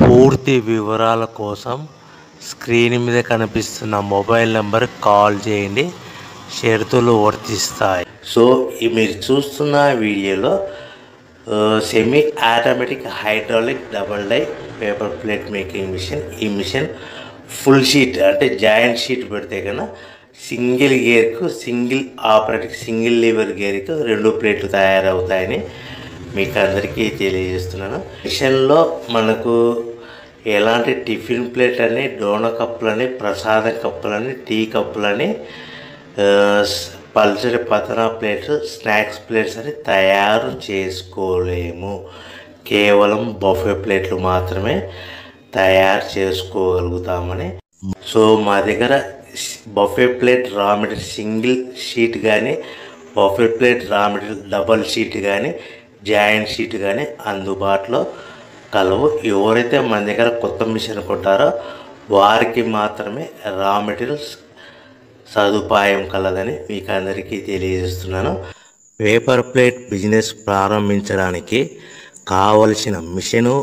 పూర్తి వివరాల కోసం స్క్రీన్ మీద కనిపిస్తున్న మొబైల్ నెంబర్కి కాల్ చేయండి. షరతులు వర్తిస్తాయి. సో మీరు చూస్తున్న వీడియోలో semi automatic hydraulic double die paper plate making machine. ఈ మిషన్ ఫుల్ షీట్ అంటే జాయింట్ షీట్ పెడితే కన్నా సింగిల్ గేర్కు సింగిల్ ఆపరేటింగ్ సింగిల్ లీవర్ గేర్కు 2 ప్లేట్లు తయారవుతాయని మీకు అందరికీ తెలియజేస్తున్నాను. మిషన్లో మనకు ఎలాంటి టిఫిన్ ప్లేట్లని, డోనా కప్పులని, ప్రసాదం కప్పులని, టీ కప్పులని, పల్చడి పతనా ప్లేట్స్, స్నాక్స్ ప్లేట్స్ అని తయారు చేసుకోలేము. కేవలం బఫే ప్లేట్లు మాత్రమే తయారు చేసుకోగలుగుతామని. సో మా దగ్గర buffet plate raw material single sheet కానీ, buffet plate raw material double sheet కానీ, జాయింట్ షీట్ కానీ అందుబాటులో కలవు. ఎవరైతే మన దగ్గర కొత్త మిషన్ కొంటారో వారికి మాత్రమే రా మెటీరియల్స్ సదుపాయం కలదని మీకు అందరికీ తెలియజేస్తున్నాను. పేపర్ ప్లేట్ బిజినెస్ ప్రారంభించడానికి కావలసిన మిషను,